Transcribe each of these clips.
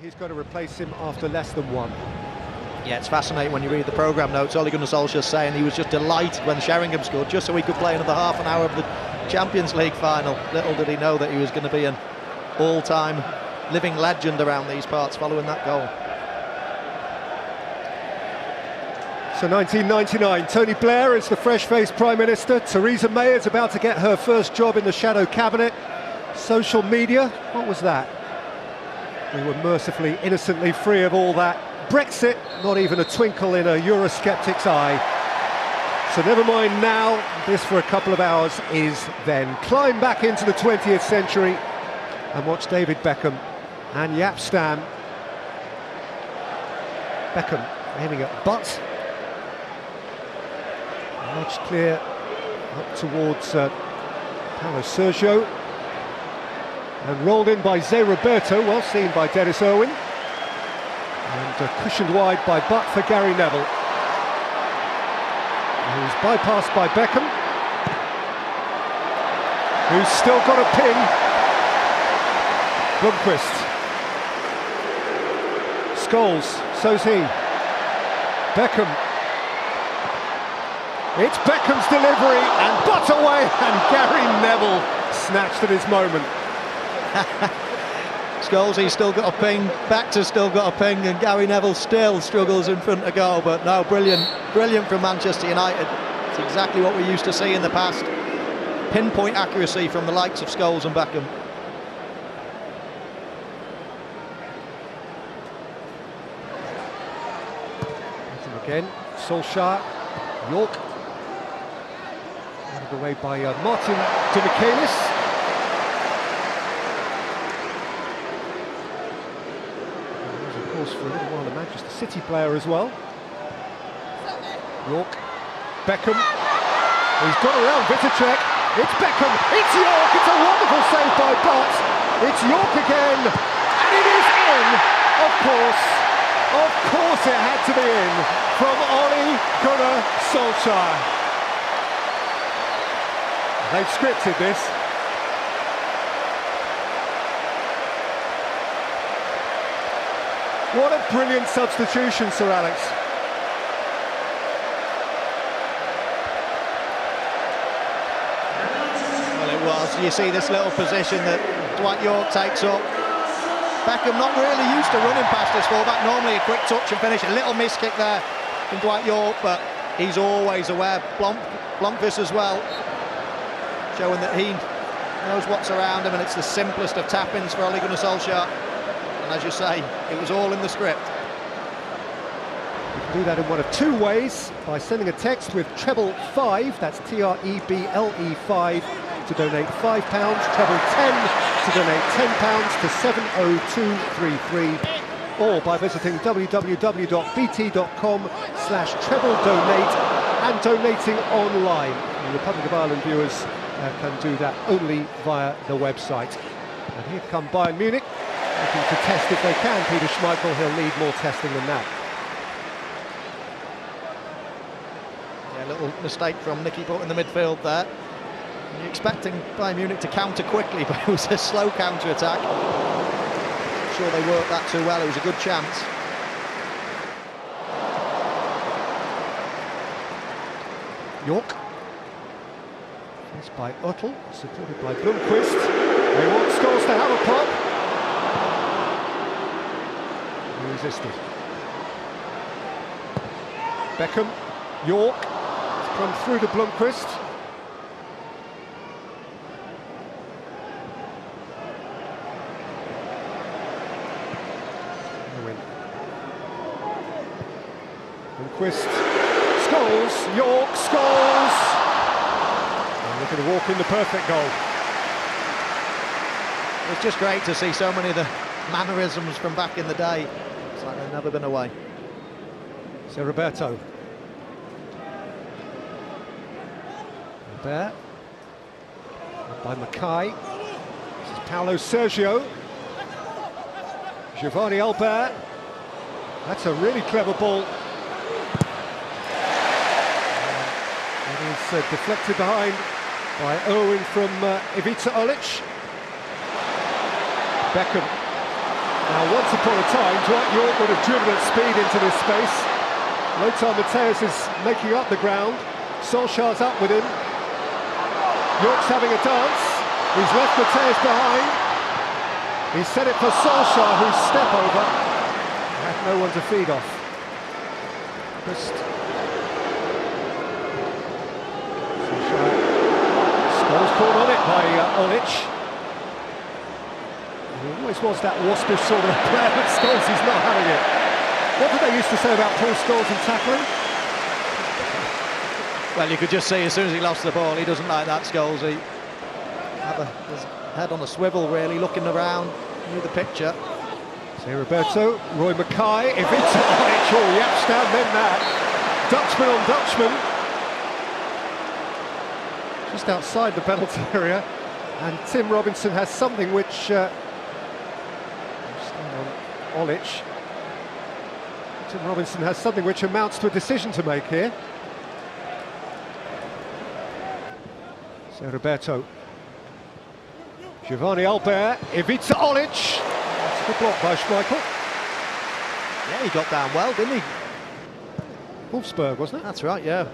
He's going to replace him after less than one. Yeah, it's fascinating when you read the programme notes. Ole Gunnar Solskjaer saying he was just delighted when Sheringham scored, just so he could play another half an hour of the Champions League final. Little did he know that he was going to be an all-time living legend around these parts following that goal. So 1999, Tony Blair is the fresh-faced Prime Minister. Theresa May is about to get her first job in the shadow cabinet. Social media, what was that? We were mercifully, innocently free of all that. Brexit, not even a twinkle in a Eurosceptic's eye. So never mind now, this for a couple of hours is then. Climb back into the 20th century and watch David Beckham and Jaap Stam. Beckham aiming at butt. Nudge clear up towards Paulo Sergio. And rolled in by Zé Roberto, well seen by Dennis Irwin. And cushioned wide by Butt for Gary Neville. Who's bypassed by Beckham. Who's still got a pin. Blomqvist. Scholes, so's he. Beckham. It's Beckham's delivery and Butt away, and Gary Neville snatched at his moment. Scholes, he's still got a ping, Baxter's still got a ping, and Gary Neville still struggles in front of goal. But no, brilliant from Manchester United. It's exactly what we used to see in the past. Pinpoint accuracy from the likes of Scholes and Beckham. Again, Solskjaer, York. Out of the way by Martin de Michaelis. For a little while a Manchester City player as well. York, Beckham, he's got around Vitacek, it's Beckham, it's York, it's a wonderful save by Butt, it's York again, and it is in, of course it had to be in, from Ole Gunnar Solskjaer. They've scripted this. What a brilliant substitution, Sir Alex. Well, it was. You see this little position that Dwight York takes up. Beckham not really used to running past his fullback. Normally a quick touch and finish. A little miss kick there from Dwight York, but he's always aware. Blomqvist as well, showing that he knows what's around him, and it's the simplest of tap-ins for Ole Gunnar Solskjaer. As you say, it was all in the script. You can do that in one of two ways, by sending a text with treble 5, that's TREBLE 5, to donate £5, treble 10 to donate £10 to 70233, or by visiting www.bt.com/treble-donate and donating online. The Republic of Ireland viewers can do that only via the website. And here come Bayern Munich, looking to test if they can. Peter Schmeichel, he'll need more testing than that. Yeah, a little mistake from Nicky Butt in the midfield there. You're expecting Bayern Munich to counter quickly, but it was a slow counter-attack. I'm sure they worked that too well. It was a good chance. York. Faced by Uttel, supported by Blomqvist. They want Scholes to have a pop. Resisted. Beckham, York, has come through to Blomqvist. Blomqvist, Scholes, York, Scholes. And looking to walk in the perfect goal. It's just great to see so many of the mannerisms from back in the day. It's like they've never been away. So Roberto. Robert. By Mackay. This is Paulo Sergio. Giovanni Albert. That's a really clever ball. It is deflected behind by Irwin from Ivica Olic. Beckham. Now, once upon a time, Dwight York would have driven at speed into this space. Lothar Matthäus is making up the ground. Solskjaer's up with him. York's having a dance. He's left Matthäus behind. He set it for Solskjaer, whose step over had no one to feed off. Just Solskjaer. Scholes caught on it by Olic. He always was that waspish sort of player, but Scholes is not having it. What did they used to say about Paul Scholes and tackling? Well, you could just see as soon as he lost the ball, he doesn't like that, Scholes. He had his head on a swivel, really, looking around, knew the picture. Say Roberto, Roy Mackay, if it's Olic, oh, Yapstam meant that. Dutchman on Dutchman. Just outside the penalty area. And Tim Robinson has something which... Olic. Tim Robinson has something which amounts to a decision to make here. So Roberto. Giovanni Albert, Ivica Olic. That's the block by Schmeichel. Yeah, he got down well, didn't he? Wolfsburg, wasn't it? That's right, yeah.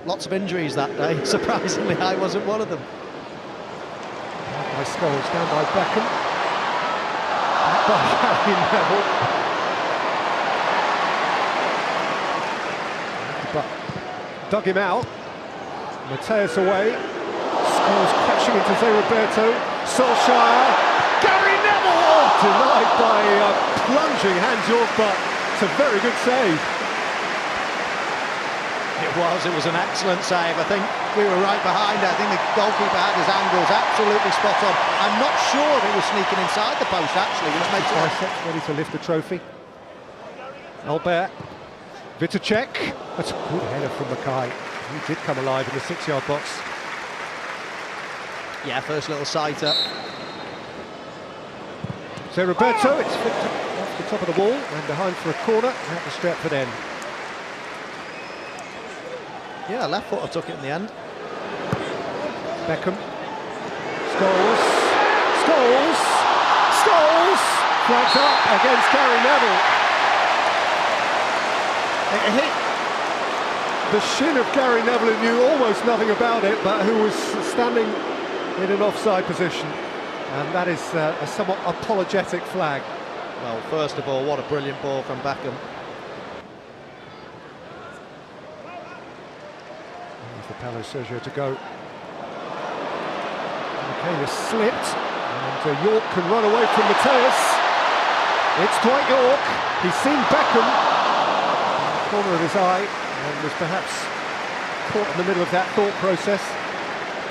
Lots of injuries that day. Surprisingly, I wasn't one of them. Down by Scholes, down by Beckham. Back by Harry Neville. But dug him out. Matthäus away. Scholes crashing into Zé Roberto. Solskjaer. Gary Neville! Oh, denied by plunging Hans York, but it's a very good save. It was an excellent save. I think we were right behind it. I think the goalkeeper had his angles absolutely spot on. I'm not sure if it was sneaking inside the post, actually, which makes it... Ready to lift the trophy. Albert. Vitacek. That's a good header from Mackay. He did come alive in the 6-yard box. Yeah, first little sighter. So Roberto, it's flipped off the top of the wall and behind for a corner at the Stretford end. Yeah, left footer took it in the end. Beckham. Scholes. Scholes. Scholes. Flags up against Gary Neville. It hit the shin of Gary Neville, who knew almost nothing about it, but who was standing in an offside position. And that is a somewhat apologetic flag. Well, first of all, what a brilliant ball from Beckham. For Paulo Sergio to go. Michaelis slipped, and York can run away from Matthäus. It's Dwight York. He's seen Beckham in the corner of his eye and was perhaps caught in the middle of that thought process.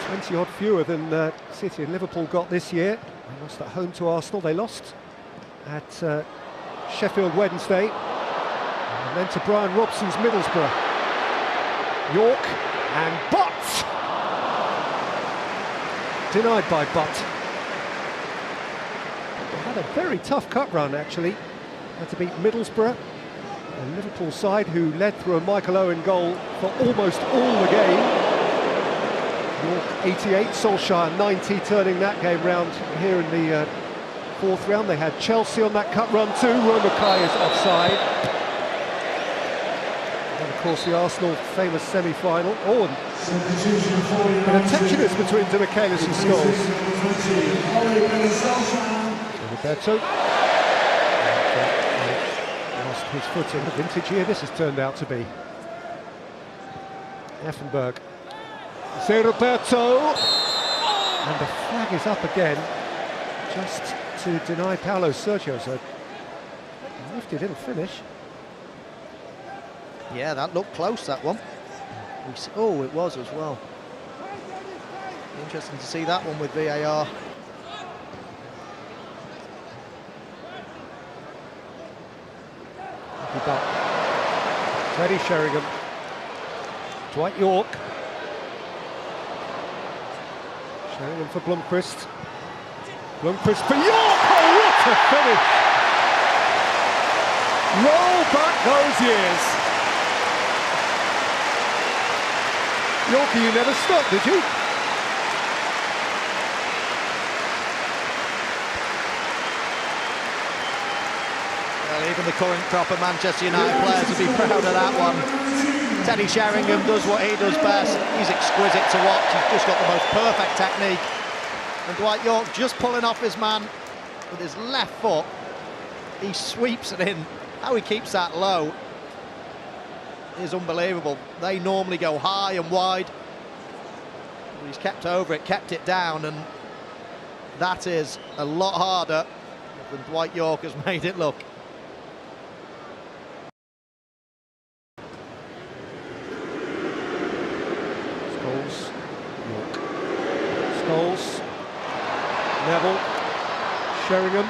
20 odd fewer than City and Liverpool got this year. They lost at home to Arsenal. They lost at Sheffield Wednesday, and then to Brian Robson's Middlesbrough. York. And Butt! Denied by Butt. They had a very tough cup run, actually. Had to beat Middlesbrough, a Liverpool side who led through a Michael Owen goal for almost all the game. York 88, Solskjaer 90, turning that game round here in the fourth round. They had Chelsea on that cup run too. Roy Mackay is offside. And of course the Arsenal famous semi-final. Oh, and a tension is between Michaelis and Scholes. Roberto lost his footing. The vintage year this has turned out to be. Effenberg. Zé Roberto. And the flag is up again, just to deny Paulo Sergio. So nifty little finish. Yeah, that looked close, that one. Oh, it was as well. Interesting to see that one with VAR. Teddy Sheringham. Dwight York. Sheringham for Blomqvist. Blomqvist for York! Oh, what a finish! Roll back those years. Yorkie, you never stopped, did you? Well, even the current crop of Manchester United players will be proud of that one. Teddy Sheringham does what he does best. He's exquisite to watch. He's just got the most perfect technique. And Dwight Yorke just pulling off his man with his left foot. He sweeps it in. How he keeps that low is unbelievable. They normally go high and wide. He's kept over it, kept it down, and that is a lot harder than Dwight Yorke has made it look. Scholes, Yorke, Scholes, Neville, Sheringham.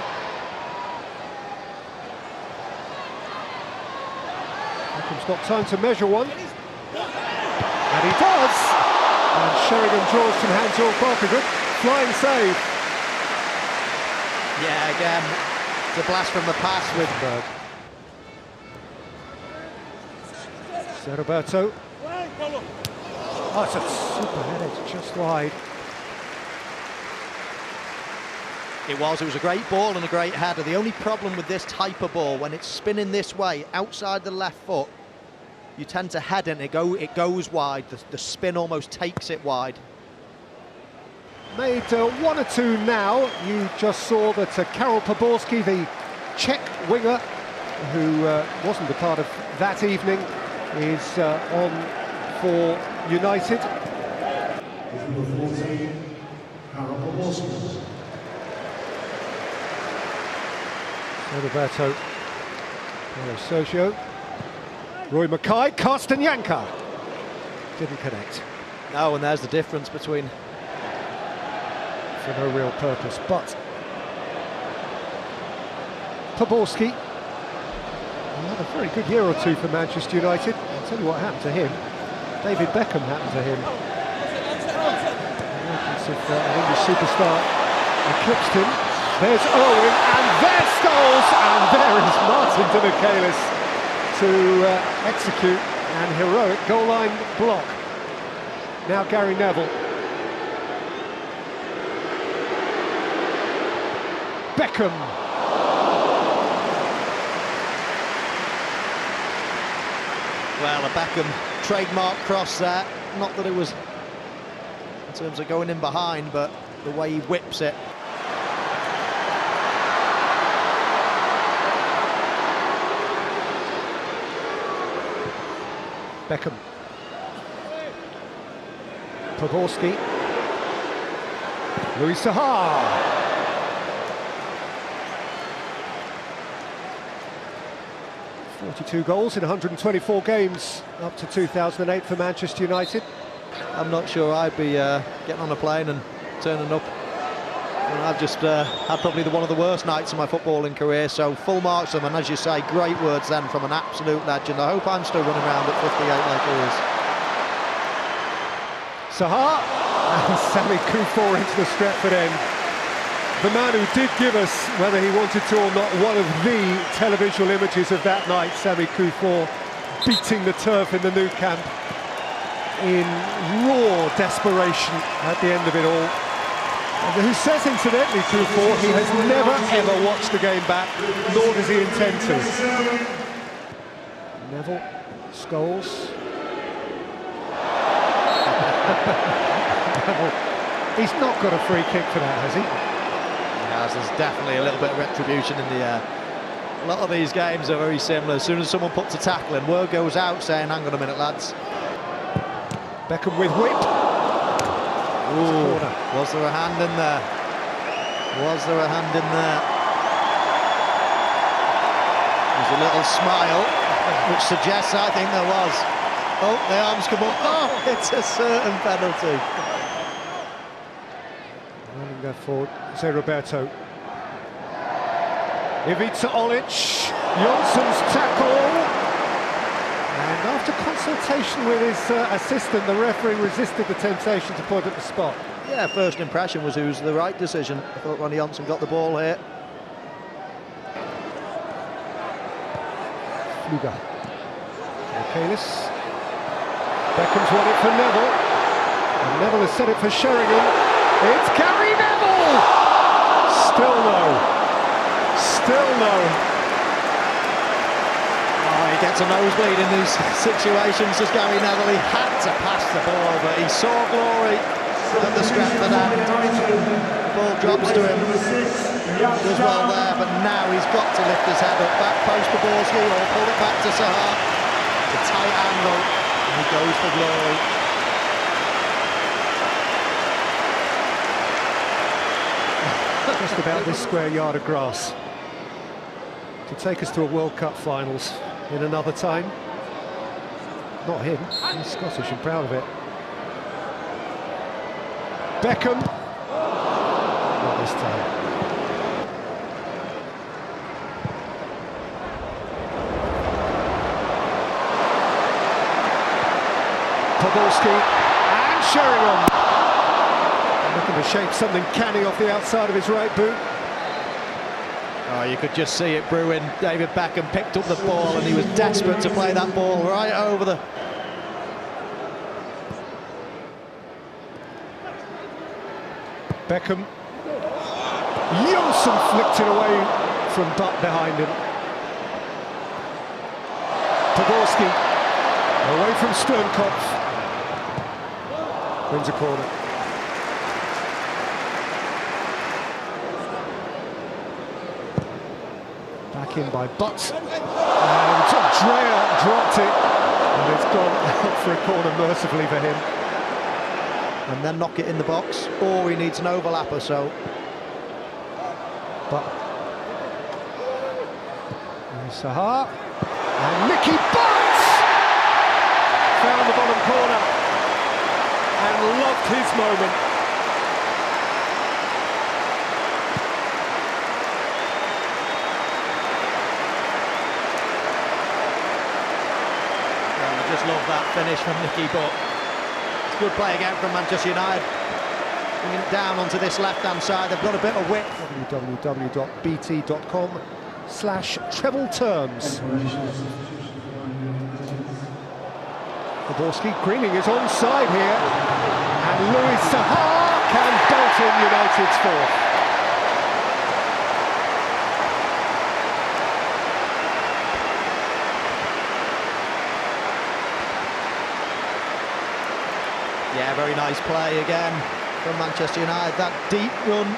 Beckham's got time to measure one, and he does. And Sheringham draws from Hans-Jörg Barker. Good flying save. Yeah, again, it's a blast from the past with Berg. Roberto. Oh, it's a super header, it's just wide. It was a great ball and a great header. The only problem with this type of ball, when it's spinning this way, outside the left foot, you tend to head it, it goes wide. The spin almost takes it wide. Made 1 or 2 now. You just saw that Karol Poborski, the Czech winger, who wasn't a part of that evening, is on for United. Roberto, Sergio, Roy Mackay, Carsten Janka. Didn't connect. No, and there's the difference between... For no real purpose, but Poborski had a very good year or two for Manchester United. I'll tell you what happened to him. David Beckham happened to him. An English superstar eclipsed him. There's Owen, and there's Scholes, and there is Martin de Michaelis to execute an heroic goal line block. Now Gary Neville. Beckham. Well, a Beckham trademark cross there. Not that it was in terms of going in behind, but the way he whips it. Beckham. Poborski. Louis Saha. 42 goals in 124 games up to 2008 for Manchester United. I'm not sure I'd be getting on a plane and turning up. And I've just had probably one of the worst nights of my footballing career, so full marks to them, and as you say, great words then from an absolute legend. I hope I'm still running around at 58 like he is. Saha and Sami Kufor into the Stretford end. The man who did give us, whether he wanted to or not, one of the televisual images of that night, Sami Kufor beating the turf in the Nou Camp in raw desperation at the end of it all. And who says, incidentally, Kufor, he has never ever watched the game back, nor does he intend to. Neville, Scholes. He's not got a free kick for that, has he? There's definitely a little bit of retribution in the air. A lot of these games are very similar. As soon as someone puts a tackle in, word goes out saying, hang on a minute, lads. Beckham with whip. Ooh, was there a hand in there? Was there a hand in there? There's a little smile, which suggests I think there was. Oh, the arms come up. Oh, it's a certain penalty. Running there forward, Roberto. Ivica Olic, Jonsson's tackle. And after consultation with his assistant, the referee resisted the temptation to point at the spot. Yeah, first impression was it was the right decision. I thought Ronnie Jonsson got the ball here. Fluger. Michaelis. Beckham's won it for Neville. And Neville has set it for Sheringham. It's Gary Neville! Still no. Still no. gets a nosebleed in these situations, as Gary Neville. He had to pass the ball, but he saw glory at the Stratford end. The ball drops to him, does well there, but now he's got to lift his head up. Back post Poborski, or pull it back to Sahar. It's a tight angle, and he goes for glory. Just about this square yard of grass to take us to a World Cup finals in another time. Not him, he's Scottish and proud of it. Beckham. Not this time. Poborski and Sheringham. Looking to shape something canny off the outside of his right boot. Oh, you could just see it brewing. David Beckham picked up the ball and he was desperate to play that ball right over the... Beckham. Jonsson flicked it away from Butt behind him. Poborski away from Sternkopf. Wins a corner. Back in by Butt. And Drea dropped it. And it's gone out for a corner mercifully for him. And then knock it in the box, or he needs an overlapper, so... But Sahar and Mickey Butt found the bottom corner and loved his moment. Well, I just love that finish from Mickey Butt. Good play again from Manchester United. Bringing it down onto this left-hand side. They've got a bit of width. www.bt.com/treble-terms. Poborski, Greening is onside here. And Louis Sahar can bolt in United's fourth. Yeah, very nice play again from Manchester United. That deep run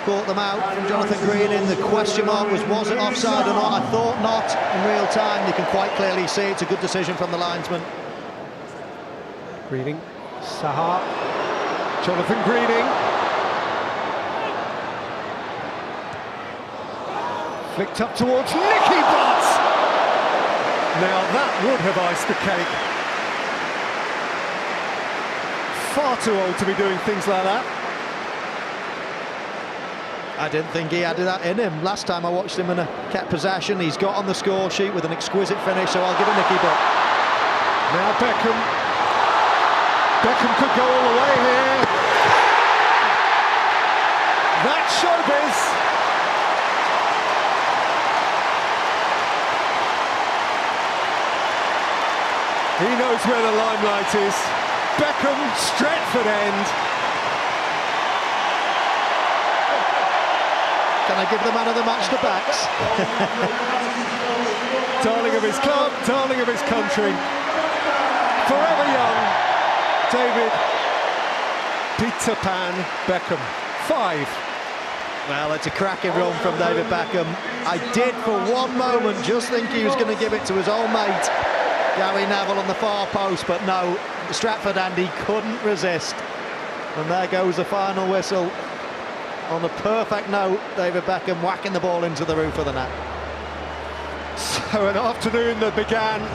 caught them out from Jonathan Greening. The question mark was it offside or not? I thought not in real time. You can quite clearly see it's a good decision from the linesman. Greening, Sahar, Jonathan Greening. Flicked up towards Nicky Butt. Now that would have iced the cake. Far too old to be doing things like that. I didn't think he had that in him. Last time I watched him in a kept possession, he's got on the score sheet with an exquisite finish, so I'll give it Nicky Butt. Now Beckham. Beckham could go all the way here. That's showbiz. He knows where the limelight is. Beckham, Stratford end. Can I give the man of the match the backs? Darling of his club, darling of his country. Forever young, David Peter Pan Beckham. 5. Well, it's a cracking run from David Beckham. I did for one moment just think he was going to give it to his old mate Gary Neville on the far post, but no, the Stratford end, he couldn't resist. And there goes the final whistle. On a perfect note, David Beckham whacking the ball into the roof of the net. So an afternoon that began